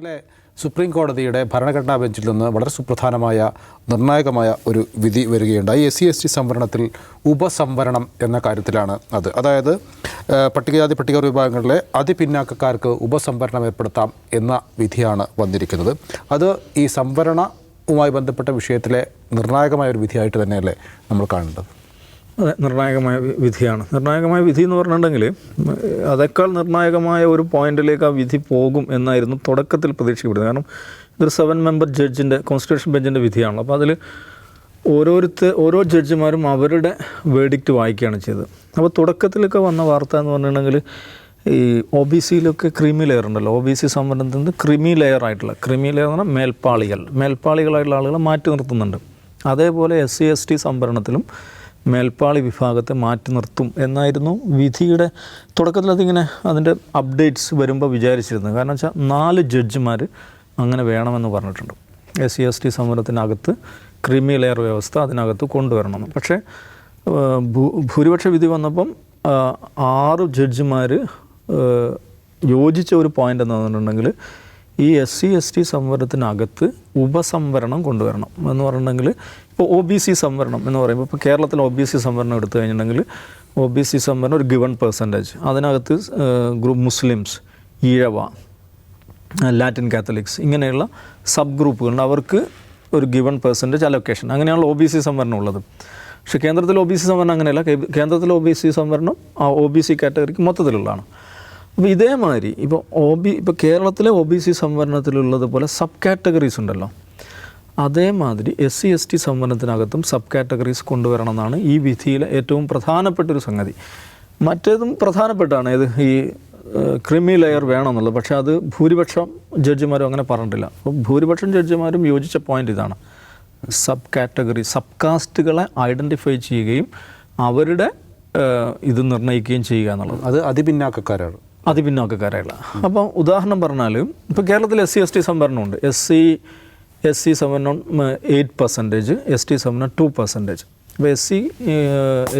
ഇന്നലെ സുപ്രീം കോടതിയുടെ ഭരണഘടനാ ബെഞ്ചിൽ നിന്ന് വളരെ സുപ്രധാനമായ നിർണായകമായ ഒരു വിധി വരികയുണ്ടായി. SC/ST സംവരണത്തിൽ ഉപസംവരണം എന്ന കാര്യത്തിലാണ് അത്. അതായത് പട്ടികജാതി പട്ടിക വിഭാഗങ്ങളിലെ അതിപിന്നാക്കക്കാർക്ക് ഉപസംവരണം ഏർപ്പെടുത്താം എന്ന വിധിയാണ് വന്നിരിക്കുന്നത്. അത് ഈ സംവരണവുമായി ബന്ധപ്പെട്ട വിഷയത്തിലെ നിർണായകമായ ഒരു വിധിയായിട്ട് തന്നെയല്ലേ നമ്മൾ കാണേണ്ടത്? അതെ, നിർണായകമായ വിധിയാണ്. നിർണായകമായ വിധി എന്ന് പറഞ്ഞിട്ടുണ്ടെങ്കിൽ അതേക്കാൾ നിർണായകമായ ഒരു പോയിന്റിലേക്ക് ആ വിധി പോകും എന്നായിരുന്നു തുടക്കത്തിൽ പ്രതീക്ഷിക്കപ്പെടുന്നത്. കാരണം ഇതൊരു 7 മെമ്പർ ജഡ്ജിൻ്റെ കോൺസ്റ്റിറ്റ്യൂഷൻ ബെഞ്ചിൻ്റെ വിധിയാണല്ലോ. അപ്പോൾ അതിൽ ഓരോ ജഡ്ജിമാരും അവരുടെ വേർഡിക്റ്റ് വായിക്കുകയാണ് ചെയ്തത്. അപ്പോൾ തുടക്കത്തിലൊക്കെ വന്ന വാർത്ത എന്ന് പറഞ്ഞിട്ടുണ്ടെങ്കിൽ ഈ OBCയിലൊക്കെ ക്രീമി ലെയർ ഉണ്ടല്ലോ, OBC സംവരണത്തിൽ നിന്ന് ക്രീമി ലെയർ എന്ന് പറഞ്ഞാൽ മേൽപ്പാളികളായിട്ടുള്ള ആളുകളെ മാറ്റി നിർത്തുന്നുണ്ട്. അതേപോലെ SC/ST സംവരണത്തിലും മേൽപ്പാളി വിഭാഗത്തെ മാറ്റി നിർത്തും എന്നായിരുന്നു വിധിയുടെ തുടക്കത്തിൽ. അതിങ്ങനെ അതിൻ്റെ അപ്ഡേറ്റ്സ് വരുമ്പോൾ വിചാരിച്ചിരുന്നത്. കാരണം വെച്ചാൽ 4 ജഡ്ജിമാർ അങ്ങനെ വേണമെന്ന് പറഞ്ഞിട്ടുണ്ട്. SC/ST സംവരണത്തിനകത്ത് ക്രീമി ലെയർ വ്യവസ്ഥ അതിനകത്ത് കൊണ്ടുവരണമെന്ന്. പക്ഷേ ഭൂരിപക്ഷ വിധി വന്നപ്പം 6 ജഡ്ജിമാർ യോജിച്ച ഒരു പോയിൻ്റ് എന്ന് പറഞ്ഞിട്ടുണ്ടെങ്കിൽ ഈ SC/ST സംവരണത്തിനകത്ത് ഉപസംവരണം കൊണ്ടുവരണം എന്ന് പറഞ്ഞിട്ടുണ്ടെങ്കിൽ ഇപ്പോൾ OBC സംവരണം എന്ന് പറയുമ്പോൾ ഇപ്പോൾ കേരളത്തിൽ OBC സംവരണം എടുത്തു കഴിഞ്ഞിട്ടുണ്ടെങ്കിൽ OBC സംവരണം ഒരു ഗിവൺ പെർസെൻറ്റേജ്, അതിനകത്ത് മുസ്ലിംസ്, ഈഴവ, ലാറ്റിൻ കാത്തലിക്സ് ഇങ്ങനെയുള്ള സബ് ഗ്രൂപ്പുകളുണ്ട്. അവർക്ക് ഒരു ഗിവൺ പെർസെൻറ്റേജ് അലൊക്കേഷൻ, അങ്ങനെയാണ് OBC സംവരണം ഉള്ളത്. പക്ഷേ കേന്ദ്രത്തിൽ OBC സംവരണം അങ്ങനെയല്ല. കേന്ദ്രത്തിൽ OBC സംവരണം ആ OBC കാറ്റഗറിക്ക് മൊത്തത്തിലുള്ളതാണ്. അപ്പോൾ ഇതേമാതിരി ഇപ്പോൾ കേരളത്തിലെ OBC സംവരണത്തിലുള്ളതുപോലെ സബ് കാറ്റഗറീസ് ഉണ്ടല്ലോ, അതേമാതിരി SC/ST സംവരണത്തിനകത്തും സബ് കാറ്റഗറീസ് കൊണ്ടുവരണം എന്നാണ് ഈ വിധിയിലെ ഏറ്റവും പ്രധാനപ്പെട്ടൊരു സംഗതി. മറ്റേതും പ്രധാനപ്പെട്ടാണ് ഇത് ഈ ക്രിമി ലെയർ വേണമെന്നുള്ളത്. പക്ഷേ അത് ഭൂരിപക്ഷം ജഡ്ജിമാരും അങ്ങനെ പറഞ്ഞിട്ടില്ല. അപ്പോൾ ഭൂരിപക്ഷം ജഡ്ജിമാരും യോജിച്ച പോയിൻ്റ് ഇതാണ്: സബ് കാറ്റഗറി, സബ് കാസ്റ്റുകളെ ഐഡൻറ്റിഫൈ ചെയ്യുകയും അവരുടെ ഇത് നിർണ്ണയിക്കുകയും ചെയ്യുക എന്നുള്ളത്. അത് അതിപിന്നാക്കക്കാരാണ്, അതിപിന്നാക്കക്കാരായുള്ള. അപ്പം ഉദാഹരണം പറഞ്ഞാൽ ഇപ്പോൾ കേരളത്തിൽ SC/ST സംവരണമുണ്ട്. SC സംവരണം 8%, ST സംവരണം 2%. അപ്പോൾ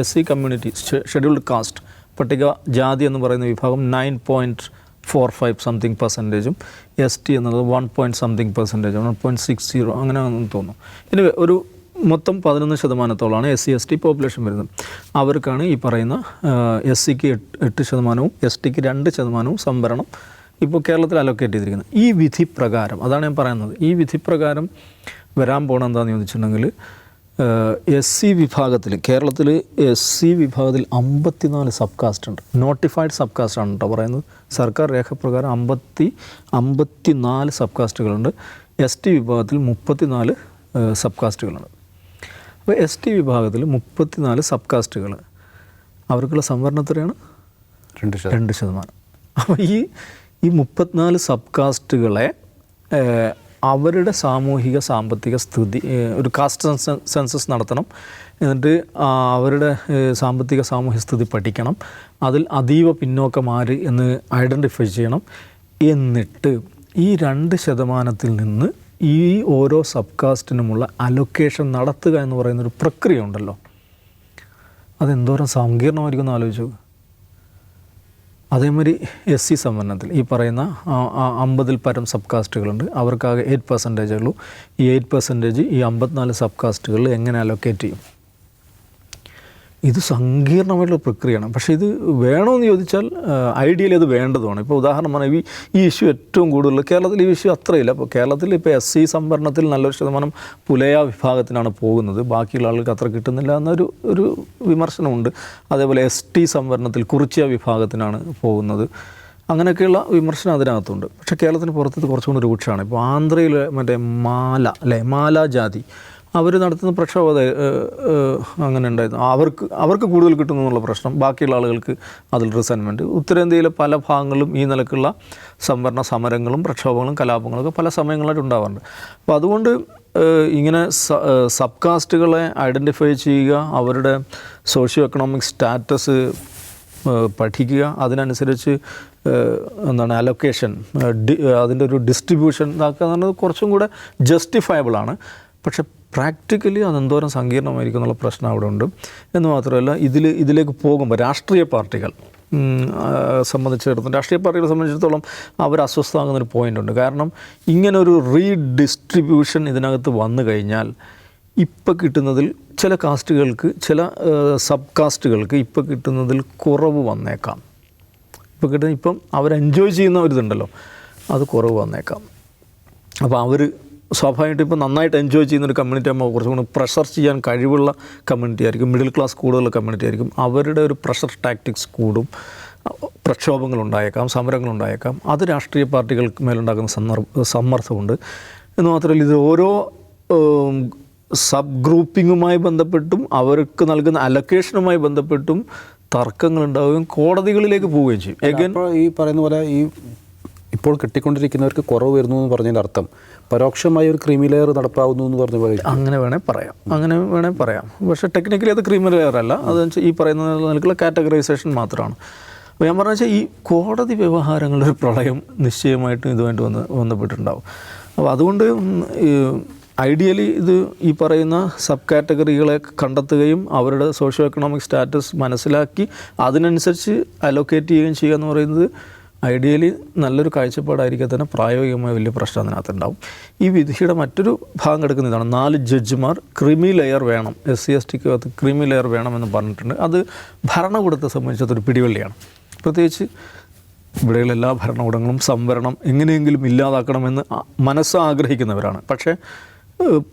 SC കമ്മ്യൂണിറ്റി, ഷെഡ്യൂൾഡ് കാസ്റ്റ്, പട്ടിക ജാതി എന്ന് പറയുന്ന വിഭാഗം 9.45 സംതിങ് പെർസെൻറ്റേജും ST എന്നുള്ളത് 1.something%, 1.60 അങ്ങനെ തോന്നുന്നു. ഇനി ഒരു മൊത്തം 11% SC/ST പോപ്പുലേഷൻ വരുന്നത്. അവർക്കാണ് ഈ പറയുന്ന SCക്ക് 8%, STക്ക് 2% സംവരണം ഇപ്പോൾ കേരളത്തിൽ അലോക്കേറ്റ് ചെയ്തിരിക്കുന്നത്. ഈ വിധി പ്രകാരം, അതാണ് ഞാൻ പറയുന്നത്, ഈ വിധി പ്രകാരം വരാൻ പോകണം എന്താണെന്ന് ചോദിച്ചിട്ടുണ്ടെങ്കിൽ SC വിഭാഗത്തിൽ, കേരളത്തിൽ SC വിഭാഗത്തിൽ 54 സബ് കാസ്റ്റ് ഉണ്ട്. നോട്ടിഫൈഡ് സബ് കാസ്റ്റാണ് കേട്ടോ പറയുന്നത്. സർക്കാർ രേഖപ്രകാരം 54 സബ് കാസ്റ്റുകളുണ്ട്. ST വിഭാഗത്തിൽ 34 സബ് കാസ്റ്റുകളുണ്ട്. അപ്പോൾ ST വിഭാഗത്തിൽ 34 സബ് കാസ്റ്റുകൾ, അവർക്കുള്ള സംവരണം എത്രയാണ്? 2%. അപ്പോൾ ഈ 34 സബ് കാസ്റ്റുകളെ അവരുടെ സാമൂഹിക സാമ്പത്തിക സ്ഥിതി, ഒരു കാസ്റ്റ് സെൻസസ് നടത്തണം. എന്നിട്ട് അവരുടെ സാമ്പത്തിക സാമൂഹിക സ്ഥിതി പഠിക്കണം. അതിൽ അതീവ പിന്നോക്കമാർ എന്ന് ഐഡൻറ്റിഫൈ ചെയ്യണം. എന്നിട്ട് ഈ 2% നിന്ന് ഈ ഓരോ സബ് കാസ്റ്റിനുമുള്ള അലൊക്കേഷൻ നടത്തുക എന്ന് പറയുന്നൊരു പ്രക്രിയ ഉണ്ടല്ലോ, അതെന്തോരം സങ്കീർണമായിരിക്കും എന്ന് ആലോചിച്ചു. അതേമാതിരി SC സംവരണത്തിൽ ഈ പറയുന്ന 50-ൽ പരം സബ് കാസ്റ്റുകളുണ്ട്. അവർക്കാകെ 8% ഉള്ളൂ. ഈ 8% ഈ 54 സബ് കാസ്റ്റുകളിൽ എങ്ങനെ അലൊക്കേറ്റ് ചെയ്യും? ഇത് സങ്കീർണമായിട്ടുള്ള പ്രക്രിയയാണ്. പക്ഷേ ഇത് വേണമെന്ന് ചോദിച്ചാൽ ഐഡിയലി അത് വേണ്ടതുമാണ്. ഇപ്പോൾ ഉദാഹരണം പറഞ്ഞാൽ ഈ ഇഷ്യൂ ഏറ്റവും കൂടുതൽ കേരളത്തിൽ ഈ ഇഷ്യൂ അത്രയില്ല. അപ്പോൾ കേരളത്തിൽ ഇപ്പോൾ SC സംവരണത്തിൽ നല്ലൊരു ശതമാനം പുലയ വിഭാഗത്തിനാണ് പോകുന്നത്, ബാക്കിയുള്ള ആളുകൾക്ക് അത്ര കിട്ടുന്നില്ല എന്നൊരു വിമർശനമുണ്ട്. അതേപോലെ ST സംവരണത്തിൽ കുറിച്യ വിഭാഗത്തിനാണ് പോകുന്നത്. അങ്ങനെയൊക്കെയുള്ള വിമർശനം അതിനകത്തുണ്ട്. പക്ഷേ കേരളത്തിന് പുറത്ത് കുറച്ചുകൂടി രൂക്ഷമാണ്. ഇപ്പോൾ ആന്ധ്രയിൽ മറ്റേ മാല ജാതി അവർ നടത്തുന്ന പ്രക്ഷോഭം അങ്ങനെ ഉണ്ടായിരുന്നു. അവർക്ക് കൂടുതൽ കിട്ടുന്നു എന്നുള്ള പ്രശ്നം, ബാക്കിയുള്ള ആളുകൾക്ക് അതിൽ റിസൻമെൻറ്റ്. ഉത്തരേന്ത്യയിലെ പല ഭാഗങ്ങളിലും ഈ നിലക്കുള്ള സംവരണ സമരങ്ങളും പ്രക്ഷോഭങ്ങളും കലാപങ്ങളൊക്കെ പല സമയങ്ങളായിട്ട് ഉണ്ടാവാറുണ്ട്. അപ്പോൾ അതുകൊണ്ട് ഇങ്ങനെ സബ് കാസ്റ്റുകളെ ഐഡൻറ്റിഫൈ ചെയ്യുക, അവരുടെ സോഷ്യോ എക്കണോമിക് സ്റ്റാറ്റസ് പഠിക്കുക, അതിനനുസരിച്ച് അലൊക്കേഷൻ, അതിൻ്റെ ഒരു ഡിസ്ട്രിബ്യൂഷൻ ഇതാക്കുക എന്ന് പറയുന്നത് കുറച്ചും കൂടെ ജസ്റ്റിഫയബിളാണ്. പക്ഷെ പ്രാക്ടിക്കലി അതെന്തോരം സങ്കീർണമായിരിക്കും എന്നുള്ള പ്രശ്നം അവിടെ ഉണ്ട്. എന്ന് മാത്രമല്ല ഇതിലേക്ക് പോകുമ്പോൾ രാഷ്ട്രീയ പാർട്ടികൾ സംബന്ധിച്ചിടത്തോളം, രാഷ്ട്രീയ പാർട്ടികളെ സംബന്ധിച്ചിടത്തോളം അവർ അസ്വസ്ഥമാകുന്നൊരു പോയിൻ്റുണ്ട്. കാരണം ഇങ്ങനെ ഒരു റീഡിസ്ട്രിബ്യൂഷൻ ഇതിനകത്ത് വന്നു കഴിഞ്ഞാൽ ഇപ്പോൾ കിട്ടുന്നതിൽ ചില കാസ്റ്റുകൾക്ക്, ചില സബ് കാസ്റ്റുകൾക്ക് ഇപ്പോൾ കിട്ടുന്നതിൽ കുറവ് വന്നേക്കാം. ഇപ്പം അവർ എൻജോയ് ചെയ്യുന്ന ഒരു ഇതുണ്ടല്ലോ, അത് കുറവ് വന്നേക്കാം. അപ്പോൾ അവർ സ്വാഭാവികമായിട്ടും ഇപ്പോൾ നന്നായിട്ട് എൻജോയ് ചെയ്യുന്നൊരു കമ്മ്യൂണിറ്റി ആകുമ്പോൾ കുറച്ചും കൂടി പ്രഷർ ചെയ്യാൻ കഴിവുള്ള കമ്മ്യൂണിറ്റി ആയിരിക്കും, മിഡിൽ ക്ലാസ് കൂടുതലുള്ള കമ്മ്യൂണിറ്റി ആയിരിക്കും. അവരുടെ ഒരു പ്രഷർ ടാക്ടിക്സ് കൂടും, പ്രക്ഷോഭങ്ങളുണ്ടായേക്കാം, സമരങ്ങളുണ്ടായേക്കാം. അത് രാഷ്ട്രീയ പാർട്ടികൾക്ക് മേലുണ്ടാക്കുന്ന സമ്മർദ്ദമുണ്ട്. എന്ന് മാത്രമല്ല, ഇത് ഓരോ സബ് ഗ്രൂപ്പിങ്ങുമായി ബന്ധപ്പെട്ടും അവർക്ക് നൽകുന്ന അലൊക്കേഷനുമായി ബന്ധപ്പെട്ടും തർക്കങ്ങളുണ്ടാവുകയും കോടതികളിലേക്ക് പോവുകയും ചെയ്യും. അപ്പോൾ ഈ പറയുന്ന പോലെ ഈ ഇപ്പോൾ കിട്ടിക്കൊണ്ടിരിക്കുന്നവർക്ക് കുറവ് വരുന്നു എന്ന് പറഞ്ഞതിൻ്റെ അർത്ഥം പരോക്ഷമായി ഒരു ക്രീമി ലെയർ നടപ്പാവുന്നു എന്ന് പറഞ്ഞ പോലെ അങ്ങനെ വേണേൽ പറയാം. പക്ഷേ ടെക്നിക്കലി അത് ക്രീമി ലെയർ അല്ല, അത് ഈ പറയുന്ന നിലക്കുള്ള കാറ്റഗറൈസേഷൻ മാത്രമാണ്. അപ്പോൾ ഞാൻ പറഞ്ഞ വെച്ചാൽ ഈ കോടതി വ്യവഹാരങ്ങളുടെ ഒരു പ്രളയം നിശ്ചയമായിട്ടും ഇതുമായിട്ട് ബന്ധപ്പെട്ടിട്ടുണ്ടാവും. അപ്പോൾ അതുകൊണ്ട് ഐഡിയലി ഇത് ഈ പറയുന്ന സബ് കാറ്റഗറികളെ കണ്ടെത്തുകയും അവരുടെ സോഷ്യോ എക്കണോമിക് സ്റ്റാറ്റസ് മനസ്സിലാക്കി അതിനനുസരിച്ച് അലോക്കേറ്റ് ചെയ്യുകയും ചെയ്യുക എന്ന് പറയുന്നത് ഐഡിയലി നല്ലൊരു കാഴ്ചപ്പാടായിരിക്കും. തന്നെ പ്രായോഗികമായ വലിയ പ്രശ്നം അതിനകത്തുണ്ടാവും. ഈ വിധിയുടെ മറ്റൊരു ഭാഗം കിടക്കുന്ന ഇതാണ്, 4 ജഡ്ജിമാർ ക്രീമി ലെയർ വേണം, SC/STക്ക് അകത്ത് ക്രീമി ലെയർ വേണമെന്ന് പറഞ്ഞിട്ടുണ്ട്. അത് ഭരണകൂടത്തെ സംബന്ധിച്ചതൊരു പിടിവള്ളിയാണ്. പ്രത്യേകിച്ച് ഇവിടെയുള്ള എല്ലാ ഭരണകൂടങ്ങളും സംവരണം എങ്ങനെയെങ്കിലും ഇല്ലാതാക്കണമെന്ന് മനസ്സാഗ്രഹിക്കുന്നവരാണ്. പക്ഷേ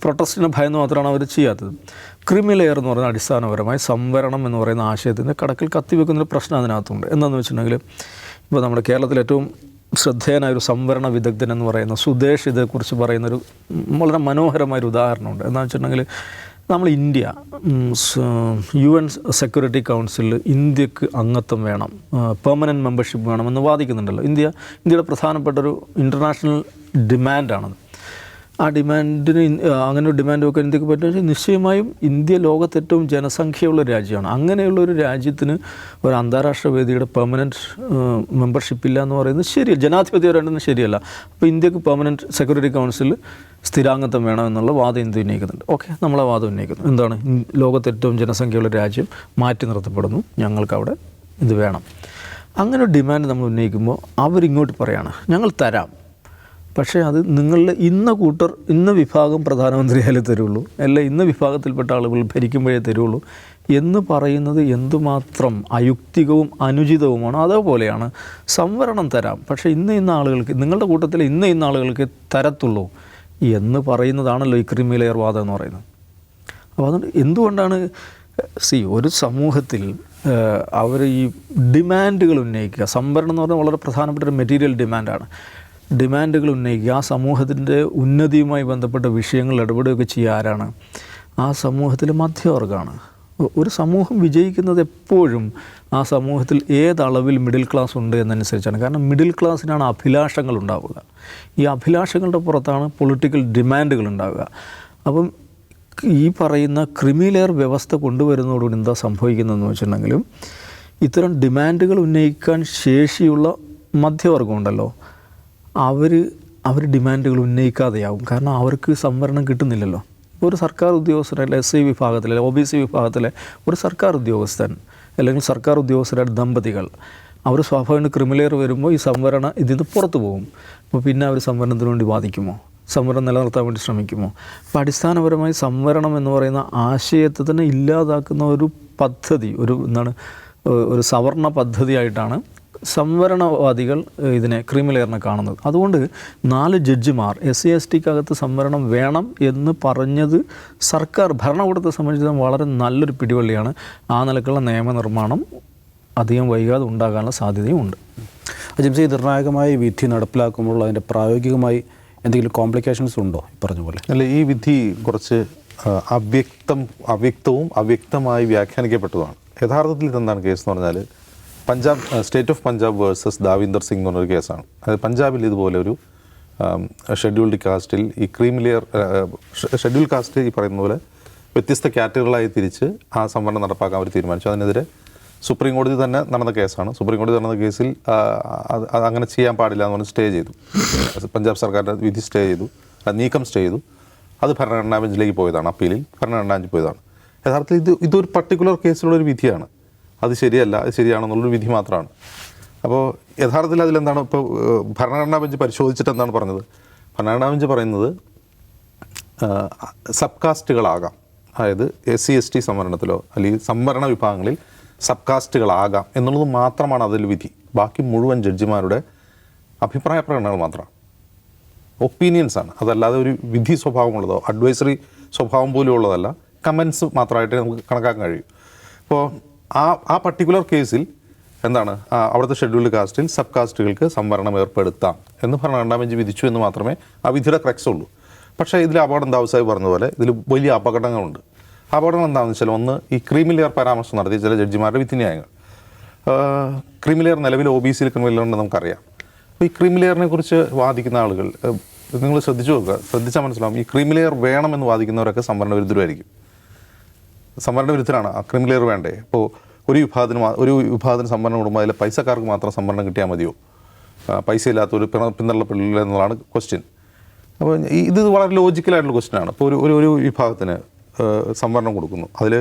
പ്രൊട്ടസ്റ്റിന് ഭയന്ന് മാത്രമാണ് അവർ ചെയ്യാത്തത്. ക്രീമി ലെയർ എന്ന് പറയുന്ന അടിസ്ഥാനപരമായി സംവരണം എന്ന് പറയുന്ന ആശയത്തിൻ്റെ കടക്കിൽ കത്തിവെക്കുന്നൊരു പ്രശ്നം അതിനകത്തുണ്ട്. എന്താണെന്ന് വെച്ചിട്ടുണ്ടെങ്കിൽ, ഇപ്പോൾ നമ്മുടെ കേരളത്തിൽ ഏറ്റവും ശ്രദ്ധേയനായൊരു സംവരണ വിദഗ്ധൻ എന്ന് പറയുന്ന സുദേശ് ഇതേക്കുറിച്ച് പറയുന്നൊരു വളരെ മനോഹരമായൊരു ഉദാഹരണമുണ്ട്. എന്താണെന്ന് വെച്ചിട്ടുണ്ടെങ്കിൽ, നമ്മൾ ഇന്ത്യ UN സെക്യൂരിറ്റി കൗൺസിലിൽ ഇന്ത്യക്ക് അംഗത്വം വേണം, പെർമനൻറ്റ് മെമ്പർഷിപ്പ് വേണമെന്ന് വാദിക്കുന്നുണ്ടല്ലോ. ഇന്ത്യയുടെ പ്രധാനപ്പെട്ടൊരു ഇൻ്റർനാഷണൽ ഡിമാൻഡാണത്. ആ ഡിമാൻഡിന് അങ്ങനെ ഒരു ഡിമാൻഡ് വെക്കാൻ ഇന്ത്യക്ക് പറ്റുമെന്ന് വെച്ചാൽ നിശ്ചയമായും ഇന്ത്യ ലോകത്ത് ഏറ്റവും ജനസംഖ്യയുള്ള രാജ്യമാണ്. അങ്ങനെയുള്ളൊരു രാജ്യത്തിന് ഒരു അന്താരാഷ്ട്ര വേദിയുടെ പെർമനൻറ്റ് മെമ്പർഷിപ്പ് ഇല്ല എന്ന് പറയുന്നത് ശരിയല്ല, ജനാധിപത്യപരമായിട്ടൊന്നും ശരിയല്ല. അപ്പോൾ ഇന്ത്യക്ക് പെർമനൻറ്റ് സെക്യൂരിറ്റി കൗൺസിലിൽ സ്ഥിരാംഗത്വം വേണമെന്നുള്ള വാദം ഇന്ത്യ ഉന്നയിക്കുന്നുണ്ട്. ഓക്കെ, നമ്മളെ വാദം ഉന്നയിക്കുന്നു. എന്താണ്, ലോകത്ത് ഏറ്റവും ജനസംഖ്യയുള്ള രാജ്യം മാറ്റി നിർത്തപ്പെടുന്നു, ഞങ്ങൾക്കവിടെ ഇത് വേണം. അങ്ങനെ ഒരു ഡിമാൻഡ് നമ്മൾ ഉന്നയിക്കുമ്പോൾ അവരിങ്ങോട്ട് പറയാണ്, ഞങ്ങൾ തരാം, പക്ഷേ അത് നിങ്ങളുടെ ഇന്ന വിഭാഗം പ്രധാനമന്ത്രിയായാലേ തരുള്ളൂ, അല്ല ഇന്ന വിഭാഗത്തിൽപ്പെട്ട ആളുകൾ ഭരിക്കുമ്പോഴേ തരുള്ളൂ എന്ന് പറയുന്നത് എന്തുമാത്രം അയുക്തികവും അനുചിതവുമാണ്. അതേപോലെയാണ് സംവരണം തരാം, പക്ഷേ ഇന്ന ആളുകൾക്ക്, നിങ്ങളുടെ കൂട്ടത്തിൽ ഇന്ന ആളുകൾക്ക് തരത്തുള്ളൂ എന്ന് പറയുന്നതാണല്ലോ ഈ ക്രീമി ലെയർ വാദം എന്ന് പറയുന്നത്. അപ്പോൾ അതുകൊണ്ട് എന്തുകൊണ്ടാണ് ഒരു സമൂഹത്തിൽ അവർ ഈ ഡിമാൻഡുകൾ ഉന്നയിക്കുക, സംവരണം എന്ന് പറഞ്ഞാൽ വളരെ പ്രധാനപ്പെട്ട ഒരു മെറ്റീരിയൽ ഡിമാൻഡാണ്. ഡിമാൻഡുകൾ ഉന്നയിക്കുക, ആ സമൂഹത്തിൻ്റെ ഉന്നതിയുമായി ബന്ധപ്പെട്ട വിഷയങ്ങൾ ഇടപെടുകയൊക്കെ ചെയ്യുക ആരാണ്? ആ സമൂഹത്തിലെ മധ്യവർഗ്ഗമാണ്. ഒരു സമൂഹം വിജയിക്കുന്നത് എപ്പോഴും ആ സമൂഹത്തിൽ ഏതളവിൽ മിഡിൽ ക്ലാസ് ഉണ്ട് എന്നനുസരിച്ചാണ്. കാരണം മിഡിൽ ക്ലാസ്സിനാണ് അഭിലാഷങ്ങൾ ഉണ്ടാവുക. ഈ അഭിലാഷങ്ങളുടെ പുറത്താണ് പൊളിറ്റിക്കൽ ഡിമാൻഡുകൾ ഉണ്ടാവുക. അപ്പം ഈ പറയുന്ന ക്രീമി ലെയർ വ്യവസ്ഥ കൊണ്ടുവരുന്നതോടുകൂടി എന്താ സംഭവിക്കുന്നതെന്ന് വെച്ചിട്ടുണ്ടെങ്കിലും, ഇത്തരം ഡിമാൻഡുകൾ ഉന്നയിക്കാൻ ശേഷിയുള്ള മധ്യവർഗമുണ്ടല്ലോ, അവർ ഡിമാൻഡുകൾ ഉന്നയിക്കാതെയാവും. കാരണം അവർക്ക് സംവരണം കിട്ടുന്നില്ലല്ലോ. ഒരു സർക്കാർ ഉദ്യോഗസ്ഥരല്ല, SC വിഭാഗത്തിലെ OBC വിഭാഗത്തിലെ ഒരു സർക്കാർ ഉദ്യോഗസ്ഥൻ അല്ലെങ്കിൽ സർക്കാർ ഉദ്യോഗസ്ഥരുടെ ദമ്പതികൾ, അവർ സ്വാഭാവിക ക്രീമി ലെയർ വരുമ്പോൾ ഈ സംവരണം ഇതിന് പുറത്തു പോകും. അപ്പോൾ പിന്നെ അവർ സംവരണത്തിന് വേണ്ടി വാദിക്കുമോ? സംവരണം നിലനിർത്താൻ വേണ്ടി ശ്രമിക്കുമോ? അപ്പോൾ അടിസ്ഥാനപരമായി സംവരണം എന്ന് പറയുന്ന ആശയത്തെ തന്നെ ഇല്ലാതാക്കുന്ന ഒരു പദ്ധതി, ഒരു സവർണ പദ്ധതിയായിട്ടാണ് സംവരണവാദികൾ ഇതിനെ ക്രീമി ലെയറിനെ കാണുന്നത്. അതുകൊണ്ട് 4 ജഡ്ജിമാർ SC/STക്കകത്ത് സംവരണം വേണം എന്ന് പറഞ്ഞത് സർക്കാർ ഭരണകൂടത്തെ സംബന്ധിച്ചിടത്തോളം വളരെ നല്ലൊരു പിടിവള്ളിയാണ്. ആ നിലക്കുള്ള നിയമനിർമ്മാണം അധികം വൈകാതെ ഉണ്ടാകാനുള്ള സാധ്യതയും ഉണ്ട്. ജിംസി, നിർണായകമായ വിധി നടപ്പിലാക്കുമ്പോൾ അതിൻ്റെ പ്രായോഗികമായി എന്തെങ്കിലും കോംപ്ലിക്കേഷൻസ് ഉണ്ടോ ഈ പറഞ്ഞ പോലെ? അല്ല, ഈ വിധി കുറച്ച് അവ്യക്തവും അവ്യക്തമായി വ്യാഖ്യാനിക്കപ്പെട്ടതുമാണ്. യഥാർത്ഥത്തിൽ ഇതെന്താണ് കേസ് എന്ന് പറഞ്ഞാൽ, state of Punjab versus Davinder Singh എന്ന് പറഞ്ഞൊരു കേസാണ്. അത് പഞ്ചാബിൽ ഇതുപോലെ ഒരു ഷെഡ്യൂൾഡ് കാസ്റ്റിൽ ഈ ക്രീമി ലെയർ ഷെഡ്യൂൾഡ് കാസ്റ്റ് ഈ പറയുന്ന പോലെ വ്യത്യസ്ത കാറ്റഗറികളായി തിരിച്ച് ആ സംവരണം നടപ്പാക്കാൻ അവർ തീരുമാനിച്ചു. അതിനെതിരെ സുപ്രീം കോടതി തന്നെ നടന്ന കേസാണ്. സുപ്രീം കോടതി നടന്ന കേസിൽ അത് അങ്ങനെ ചെയ്യാൻ പാടില്ല എന്ന് പറഞ്ഞ് സ്റ്റേ ചെയ്തു. പഞ്ചാബ് സർക്കാരിൻ്റെ വിധി സ്റ്റേ ചെയ്തു, നീക്കം സ്റ്റേ ചെയ്തു. അത് ഭരണഘടനാ ബെഞ്ചിലേക്ക് പോയതാണ്, അപ്പീലിൽ ഭരണഘടനാ ബെഞ്ചിൽ പോയതാണ്. യഥാർത്ഥത്തിൽ ഇതൊരു പർട്ടിക്കുലർ കേസിലുള്ള ഒരു വിധിയാണ്. അത് ശരിയല്ല, അത് ശരിയാണെന്നുള്ളൊരു വിധി മാത്രമാണ്. അപ്പോൾ യഥാർത്ഥത്തിൽ അതിലെന്താണ് ഇപ്പോൾ ഭരണഘടനാ ബെഞ്ച് പരിശോധിച്ചിട്ട് എന്താണ് പറഞ്ഞത്? ഭരണഘടനാ ബെഞ്ച് പറയുന്നത് സബ് കാസ്റ്റുകളാകാം, അതായത് SC/ST സംവരണത്തിലോ അല്ലെങ്കിൽ സംവരണ വിഭാഗങ്ങളിൽ സബ് കാസ്റ്റുകളാകാം എന്നുള്ളത് മാത്രമാണ് അതിൽ വിധി. ബാക്കി മുഴുവൻ ജഡ്ജിമാരുടെ അഭിപ്രായ പ്രകടനങ്ങൾ മാത്രമാണ്, ഒപ്പീനിയൻസാണ്. അതല്ലാതെ ഒരു വിധി സ്വഭാവമുള്ളതോ അഡ്വൈസറി സ്വഭാവം പോലും ഉള്ളതല്ല, കമൻസ് മാത്രമായിട്ട് നമുക്ക് കണക്കാക്കാൻ കഴിയും. ഇപ്പോൾ ആ പർട്ടിക്കുലർ കേസിൽ എന്താണ് അവിടുത്തെ ഷെഡ്യൂൾഡ് കാസ്റ്റിൽ സബ് കാസ്റ്റുകൾക്ക് സംവരണം ഏർപ്പെടുത്താം എന്ന് ഭരണഘടനാ ബെഞ്ച് വിധിച്ചു എന്ന് മാത്രമേ ആ വിധിയുടെ ക്രക്സ് ഉള്ളൂ. പക്ഷേ ഇതിൽ അപകടം ദാവസായി പറഞ്ഞതുപോലെ ഇതിൽ വലിയ അപകടങ്ങളുണ്ട്. അപകടങ്ങൾ എന്താണെന്ന് വെച്ചാൽ, ഒന്ന്, ഈ ക്രീമി ലെയർ പരാമർശം നടത്തിയ ചില ജഡ്ജിമാരുടെ വിധിന്യായങ്ങൾ. ക്രീമി ലെയർ നിലവിൽ OBC ക്രീമി ലെയർ ഉണ്ടെന്ന് നമുക്കറിയാം. അപ്പോൾ ഈ ക്രീമി ലെയറിനെ കുറിച്ച് വാദിക്കുന്ന ആളുകൾ നിങ്ങൾ ശ്രദ്ധിച്ചു നോക്കുക, ശ്രദ്ധിച്ചാൽ മനസ്സിലാവും, ഈ ക്രീമി ലെയർ വേണമെന്ന് വാദിക്കുന്നവരൊക്കെ സംവരണ വിരുദ്ധരായിരിക്കും. സംവരണ വിരുദ്ധരാണ്. ആ ക്രീമി ലെയർ വേണ്ടേ? ഇപ്പോൾ ഒരു വിഭാഗത്തിന് സംവരണം കൊടുക്കുമ്പോൾ അതിൽ പൈസക്കാർക്ക് മാത്രം സംവരണം കിട്ടിയാൽ മതിയോ? പൈസ ഇല്ലാത്തൊരു പിന്തള്ളപ്പെടില്ല എന്നുള്ളതാണ് ക്വസ്റ്റ്യൻ. അപ്പോൾ ഇത് വളരെ ലോജിക്കലായിട്ടുള്ള ക്വസ്റ്റ്യനാണ്. ഇപ്പോൾ ഒരു വിഭാഗത്തിന് സംവരണം കൊടുക്കുന്നു, അതിൽ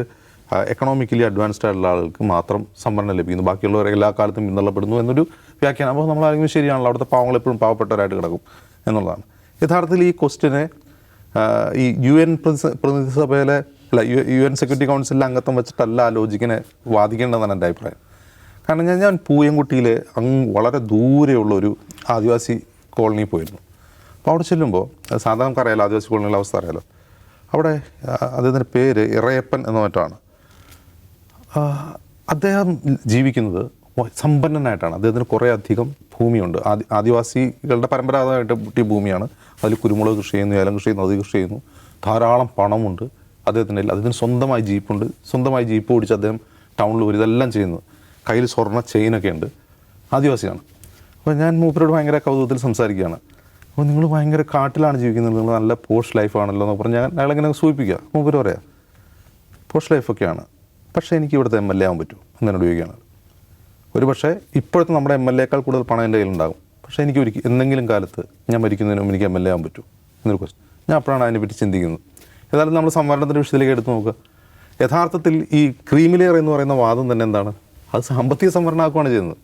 എക്കണോമിക്കലി അഡ്വാൻസ്ഡ് ആയിട്ടുള്ള ആളുകൾക്ക് മാത്രം സംവരണം ലഭിക്കുന്നു, ബാക്കിയുള്ളവരെ എല്ലാ കാലത്തും പിന്തള്ളപ്പെടുന്നു എന്നൊരു വ്യാഖ്യാനം. അപ്പോൾ നമ്മൾ ആരെങ്കിലും ശരിയാണല്ലോ, അവിടുത്തെ പാവങ്ങൾ എപ്പോഴും പാവപ്പെട്ടവരായിട്ട് കിടക്കും എന്നുള്ളതാണ്. യഥാർത്ഥത്തിൽ ഈ ക്വസ്റ്റ്യനെ ഈ UN പ്രതിനിധി സഭയിലെ UN സെക്യൂരിറ്റി കൗൺസിലിലെ അംഗത്വം വെച്ചിട്ടല്ല ആ ലോജിക്കിനെ വാദിക്കേണ്ടതെന്നാണ് എൻ്റെ അഭിപ്രായം. കാരണം ഞാൻ പൂയംകുട്ടിയിലെ വളരെ ദൂരെയുള്ളൊരു ആദിവാസി കോളനി പോയിരുന്നു. അപ്പോൾ അവിടെ ചെല്ലുമ്പോൾ സാധാരണ നമുക്കറിയാലോ, ആദിവാസി കോളനിയുടെ അവസ്ഥ അറിയാലോ. അവിടെ അദ്ദേഹത്തിൻ്റെ പേര് ഇറയപ്പൻ എന്ന മറ്റാണ്. അദ്ദേഹം ജീവിക്കുന്നത് സമ്പന്നനായിട്ടാണ്. അദ്ദേഹത്തിന് കുറേ അധികം ഭൂമിയുണ്ട്. ആദിവാസികളുടെ പരമ്പരാഗതമായിട്ട് കിട്ടിയ ഭൂമിയാണ്. അതിൽ കുരുമുളക് കൃഷി ചെയ്യുന്നു, ഏലം കൃഷി ചെയ്യുന്നു, നദി കൃഷി ചെയ്യുന്നു. ധാരാളം പണമുണ്ട് അദ്ദേഹത്തിന് സ്വന്തമായി ജീപ്പുണ്ട്. സ്വന്തമായി ജീപ്പ് ഓടിച്ച് അദ്ദേഹം ടൗണിൽ വരും, ഇതെല്ലാം ചെയ്യുന്നു. കയ്യിൽ സ്വർണ്ണ ചെയിനൊക്കെ ഉണ്ട്. ആദിവാസിയാണ്. അപ്പോൾ ഞാൻ മൂപ്പരോട് ഭയങ്കര കൗതുകത്തിൽ സംസാരിക്കുകയാണ്. അപ്പോൾ നിങ്ങൾ ഭയങ്കര കാട്ടിലാണ് ജീവിക്കുന്നത്, നിങ്ങൾ നല്ല പോഷ് ലൈഫാണല്ലോ എന്ന് പറഞ്ഞ് അയാളെങ്ങനെ സൂചിപ്പിക്കുക. മൂപ്പര് പറയാം, പോഷ് ലൈഫൊക്കെയാണ്, പക്ഷേ എനിക്ക് ഇവിടുത്തെ MLA ആവാൻ പറ്റും എന്നോട് ചോദിക്കുകയാണ്. ഒരു പക്ഷേ ഇപ്പോഴത്തെ നമ്മുടെ MLA-യേക്കാൾ കൂടുതൽ പണം എൻ്റെ കയ്യിലുണ്ടാകും, പക്ഷേ എനിക്ക് എന്തെങ്കിലും കാലത്ത് ഞാൻ മരിക്കുന്നതിന് മുമ്പ് എനിക്ക് MLA ആവാൻ പറ്റും എന്നൊരു ക്വസ്റ്റ്യൻ. ഞാൻ അപ്പോഴാണ് അതിനെപ്പറ്റി ചിന്തിക്കുന്നത്. ഏതായാലും നമ്മൾ സംവരണത്തിൻ്റെ വിഷയത്തിലേക്ക് എടുത്ത് നോക്കുക. യഥാർത്ഥത്തിൽ ഈ ക്രീമി ലെയർ എന്ന് പറയുന്ന വാദം തന്നെ എന്താണ്? അത് സാമ്പത്തിക സംവരണമാക്കുകയാണ് ചെയ്യുന്നത്.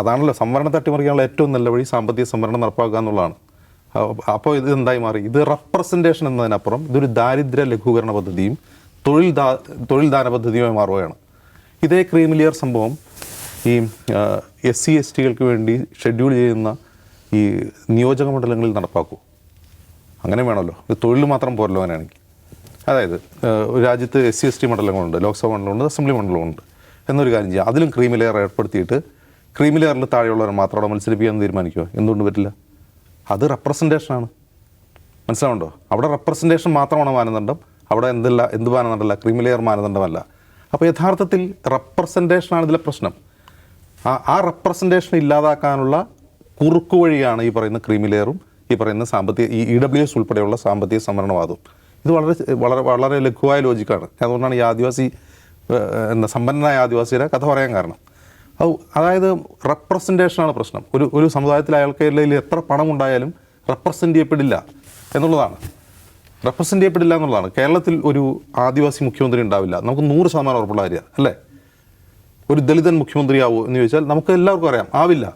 അതാണല്ലോ സംവരണം തട്ടിമറിക്കാനുള്ള ഏറ്റവും നല്ല വഴി, സാമ്പത്തിക സംവരണം നടപ്പാക്കുക എന്നുള്ളതാണ്. അപ്പോൾ ഇത് എന്തായി മാറി? ഇത് റെപ്രസെൻറ്റേഷൻ എന്നതിനപ്പുറം ഇതൊരു ദാരിദ്ര്യ ലഘൂകരണ പദ്ധതിയും തൊഴിൽ ദാന പദ്ധതിയുമായി മാറുകയാണ്. ഇതേ ക്രീമി ലെയർ സംഭവം ഈ SC/ST-കൾക്ക് വേണ്ടി ഷെഡ്യൂൾ ചെയ്യുന്ന ഈ നിയോജക മണ്ഡലങ്ങളിൽ നടപ്പാക്കൂ. അങ്ങനെ വേണമല്ലോ, ഇത് തൊഴിൽ മാത്രം പോരല്ലോ അങ്ങനെയാണെങ്കിൽ. അതായത് ഒരു രാജ്യത്ത് SC/ST മണ്ഡലങ്ങളുണ്ട്, ലോക്സഭാ മണ്ഡലമുണ്ട്, അസംബ്ലി മണ്ഡലമുണ്ട് എന്നൊരു കാര്യം ചെയ്യുക. അതിലും ക്രീമി ലെയർ ഏർപ്പെടുത്തിയിട്ട് ക്രീമി ലെയറിൽ താഴെയുള്ളവരെ മാത്രം അവിടെ മത്സരിപ്പിക്കാമെന്ന് തീരുമാനിക്കുമോ? എന്തുകൊണ്ട് പറ്റില്ല? അത് റെപ്രസെൻറ്റേഷനാണ്. മനസ്സിലാവുണ്ടോ? അവിടെ റെപ്രസെൻറ്റേഷൻ മാത്രമാണ് മാനദണ്ഡം, അവിടെ എന്ത് മാനദണ്ഡമല്ല, ക്രീമി ലെയർ മാനദണ്ഡമല്ല. അപ്പോൾ യഥാർത്ഥത്തിൽ റെപ്രസെൻറ്റേഷനാണ് ഇതിലെ പ്രശ്നം. ആ റെപ്രസെൻറ്റേഷൻ ഇല്ലാതാക്കാനുള്ള കുറുക്കുവഴിയാണ് ഈ പറയുന്ന ക്രീമി ലെയറും ഈ പറയുന്ന ഈ EWS ഉൾപ്പെടെയുള്ള സാമ്പത്തിക സംവരണവാദവും. ഇത് വളരെ വളരെ ലഘുവായ ലോജിക്കാണ്. അതുകൊണ്ടാണ് ഈ ആദിവാസി സമ്പന്നനായ ആദിവാസിയുടെ കഥ പറയാൻ കാരണം. അതായത് റെപ്രസെൻറ്റേഷനാണ് പ്രശ്നം. ഒരു സമുദായത്തിൽ അയാൾക്ക് എത്ര പണം ഉണ്ടായാലും റെപ്രസെൻ്റ് ചെയ്യപ്പെടില്ല എന്നുള്ളതാണ്. കേരളത്തിൽ ഒരു ആദിവാസി മുഖ്യമന്ത്രി ഉണ്ടാവില്ല, നമുക്ക് 100% ഉറപ്പുള്ള കാര്യമാണ് അല്ലേ? ഒരു ദളിതൻ മുഖ്യമന്ത്രിയാവൂ എന്ന് ചോദിച്ചാൽ നമുക്ക് എല്ലാവർക്കും അറിയാം, ആവില്ല.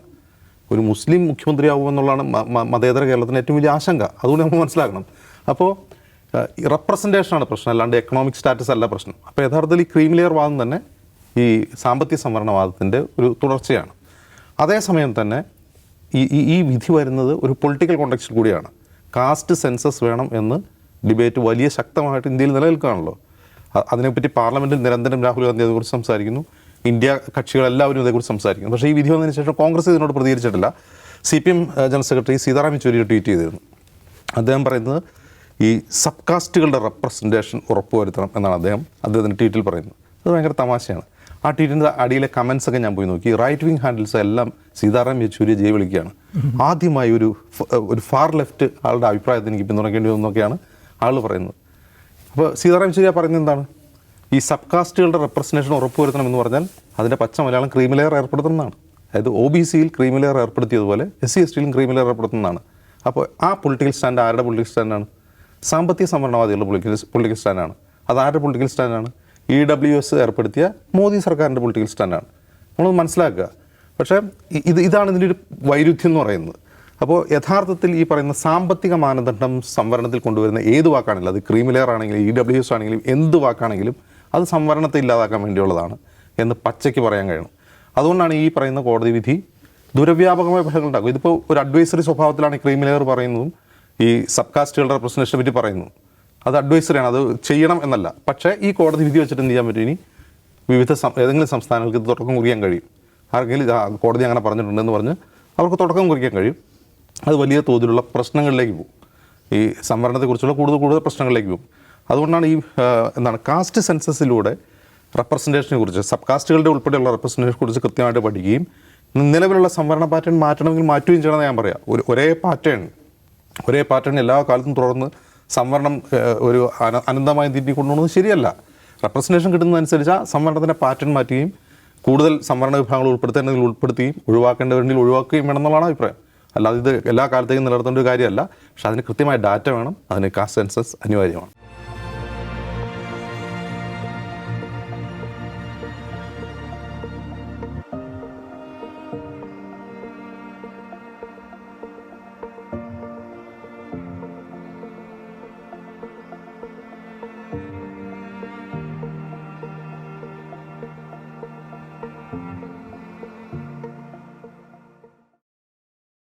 ഒരു മുസ്ലിം മുഖ്യമന്ത്രിയാവും എന്നുള്ളതാണ് മതേതര കേരളത്തിൻ്റെ ഏറ്റവും വലിയ ആശങ്ക. അതുകൊണ്ട് നമ്മൾ മനസ്സിലാക്കണം. അപ്പോൾ റെപ്രസെൻറ്റേഷനാണ് പ്രശ്നം, അല്ലാണ്ട് എക്കണോമിക് സ്റ്റാറ്റസ് അല്ല പ്രശ്നം. അപ്പോൾ യഥാർത്ഥത്തിൽ ഈ ക്രീമി ലെയർ വാദം തന്നെ ഈ സാമ്പത്തിക സംവരണവാദത്തിൻ്റെ ഒരു തുടർച്ചയാണ്. അതേസമയം തന്നെ ഈ വിധി വരുന്നത് ഒരു പൊളിറ്റിക്കൽ കോണ്ടെക്സ്റ്റിൽ കൂടിയാണ്. കാസ്റ്റ് സെൻസസ് വേണം എന്ന് ഡിബേറ്റ് വലിയ ശക്തമായിട്ട് ഇന്ത്യയിൽ നിലനിൽക്കുകയാണല്ലോ. അതിനെപ്പറ്റി പാർലമെൻറ്റിൽ നിരന്തരം രാഹുൽ ഗാന്ധി അതേക്കുറിച്ച് സംസാരിക്കുന്നു, ഇന്ത്യ കക്ഷികളെല്ലാവരും ഇതേക്കുറിച്ച് സംസാരിക്കുന്നു. പക്ഷേ ഈ വിധി വന്നതിന് ശേഷം കോൺഗ്രസ് ഇതിനോട് പ്രതികരിച്ചിട്ടില്ല. CPM general secretary Sitaram Yechury tweet ചെയ്തിരുന്നു. അദ്ദേഹം പറയുന്നത് ഈ സബ് കാസ്റ്റുകളുടെ റെപ്രസെൻറ്റേഷൻ ഉറപ്പുവരുത്തണം എന്നാണ് അദ്ദേഹത്തിൻ്റെ ട്വീറ്റിൽ പറയുന്നത്. അത് ഭയങ്കര തമാശയാണ്. ആ ട്വീറ്റിൻ്റെ അടിയിലെ കമൻസ് ഒക്കെ ഞാൻ പോയി നോക്കി. റൈറ്റ് വിങ് ഹാൻഡിൽസ് എല്ലാം സീതാറാം യെച്ചൂരിയെ ജയ് വിളിക്കുകയാണ്. ആദ്യമായി ഒരു ഫാർ ലെഫ്റ്റ് ആളുടെ അഭിപ്രായത്തിന് എനിക്ക് പിന്തുണയ്ക്കേണ്ടി വന്നൊക്കെയാണ് ആൾ പറയുന്നത്. അപ്പോൾ സീതാറാം യെച്ചൂരി പറയുന്നത് എന്താണ്? ഈ സബ് കാസ്റ്റുകളുടെ റെപ്രസെൻറ്റേഷൻ ഉറപ്പുവരുത്തണം എന്ന് പറഞ്ഞാൽ അതിൻ്റെ പച്ച മലയാളം ക്രീമി ലെയർ ഏർപ്പെടുത്തുന്നതാണ്. അതായത് OBC-യിൽ ക്രീമി ലെയർ ഏർപ്പെടുത്തിയതുപോലെ SC/ST-യിലും ക്രീമി ലെയർ ഏർപ്പെടുത്തുന്നതാണ്. അപ്പോൾ ആ പൊളിറ്റിക്കൽ സ്റ്റാൻഡ് ആരുടെ പൊളിറ്റിക്കൽ സ്റ്റാൻഡാണ്? സാമ്പത്തിക സംവരണവാദികളുടെ പൊളിറ്റിക്കൽ സ്റ്റാൻഡാണ്. അത് ആരുടെ പൊളിറ്റിക്കൽ സ്റ്റാൻഡാണ്? EWS ഏർപ്പെടുത്തിയ മോദി സർക്കാരിൻ്റെ പൊളിറ്റിക്കൽ സ്റ്റാൻഡാണ്. നമ്മളത് മനസ്സിലാക്കുക. പക്ഷേ ഇതാണ് ഇതിൻ്റെ ഒരു വൈരുദ്ധ്യം എന്ന് പറയുന്നത്. അപ്പോൾ യഥാർത്ഥത്തിൽ ഈ പറയുന്ന സാമ്പത്തിക മാനദണ്ഡം സംവരണത്തിൽ കൊണ്ടുവരുന്ന ഏത് വാക്കാണെങ്കിലും, അത് ക്രീമി ലെയർ ആണെങ്കിലും EWS ആണെങ്കിലും എന്ത് വാക്കാണെങ്കിലും അത് സംവരണത്തെ ഇല്ലാതാക്കാൻ വേണ്ടിയുള്ളതാണ് എന്ന് പച്ചയ്ക്ക് പറയാൻ കഴിയണം. അതുകൊണ്ടാണ് ഈ പറയുന്ന കോടതി വിധി ദുരവ്യാപകമായ ഫലങ്ങൾ ഉണ്ടാകും. ഇതിപ്പോൾ ഒരു അഡ്വൈസറി സ്വഭാവത്തിലാണ് ഈ ക്രീമി ലെയർ പറയുന്നതും ഈ സബ് കാസ്റ്റുകളുടെ റെപ്രസെൻറ്റേഷനെ പറ്റി പറയുന്നു. അത് അഡ്വൈസറിയാണ്, അത് ചെയ്യണം എന്നല്ല. പക്ഷേ ഈ കോടതി വിധി വെച്ചിട്ട് എന്ത് ചെയ്യാൻ പറ്റും? ഇനി വിവിധ ഏതെങ്കിലും സംസ്ഥാനങ്ങൾക്ക് ഇത് തുടക്കം കുറിക്കാൻ കഴിയും. ആർക്കെങ്കിലും കോടതി അങ്ങനെ പറഞ്ഞിട്ടുണ്ടെന്ന് പറഞ്ഞ് അവർക്ക് തുടക്കം കുറിക്കാൻ കഴിയും. അത് വലിയ തോതിലുള്ള പ്രശ്നങ്ങളിലേക്ക് പോകും. ഈ സംവരണത്തെക്കുറിച്ചുള്ള കൂടുതൽ പ്രശ്നങ്ങളിലേക്ക് പോകും. അതുകൊണ്ടാണ് ഈ കാസ്റ്റ് സെൻസസിലൂടെ റെപ്രസെൻറ്റേഷനെ കുറിച്ച്, സബ് കാസ്റ്റുകളുടെ ഉൾപ്പെടെയുള്ള റെപ്രസെൻറ്റേഷനെ കുറിച്ച് കൃത്യമായിട്ട് പഠിക്കുകയും നിലവിലുള്ള സംവരണ പാറ്റേൺ മാറ്റണമെങ്കിൽ മാറ്റുകയും ചെയ്യണമെന്ന് ഞാൻ പറയാം. ഒരേ പാറ്റേൺ എല്ലാ കാലത്തും തുടർന്ന് സംവരണം ഒരു അനന്തമായ രീതിയിൽ കൊണ്ടുപോകുന്നത് ശരിയല്ല. റെപ്രസെൻറ്റേഷൻ കിട്ടുന്നതനുസരിച്ച് ആ സംവരണത്തിൻ്റെ പാറ്റേൺ മാറ്റുകയും കൂടുതൽ സംവരണ വിഭാഗങ്ങൾ ഉൾപ്പെടുത്തേണ്ടതിൽ ഉൾപ്പെടുത്തുകയും ഒഴിവാക്കേണ്ടവരിൽ ഒഴിവാക്കുകയും വേണമെന്നുള്ളതാണ് അഭിപ്രായം. അല്ലാതെ ഇത് എല്ലാ കാലത്തേക്കും നിലനിർത്തേണ്ട ഒരു കാര്യമല്ല. പക്ഷേ അതിന് കൃത്യമായ ഡാറ്റ വേണം. അതിന് കാസ്റ്റ് സെൻസസ് അനിവാര്യമാണ്.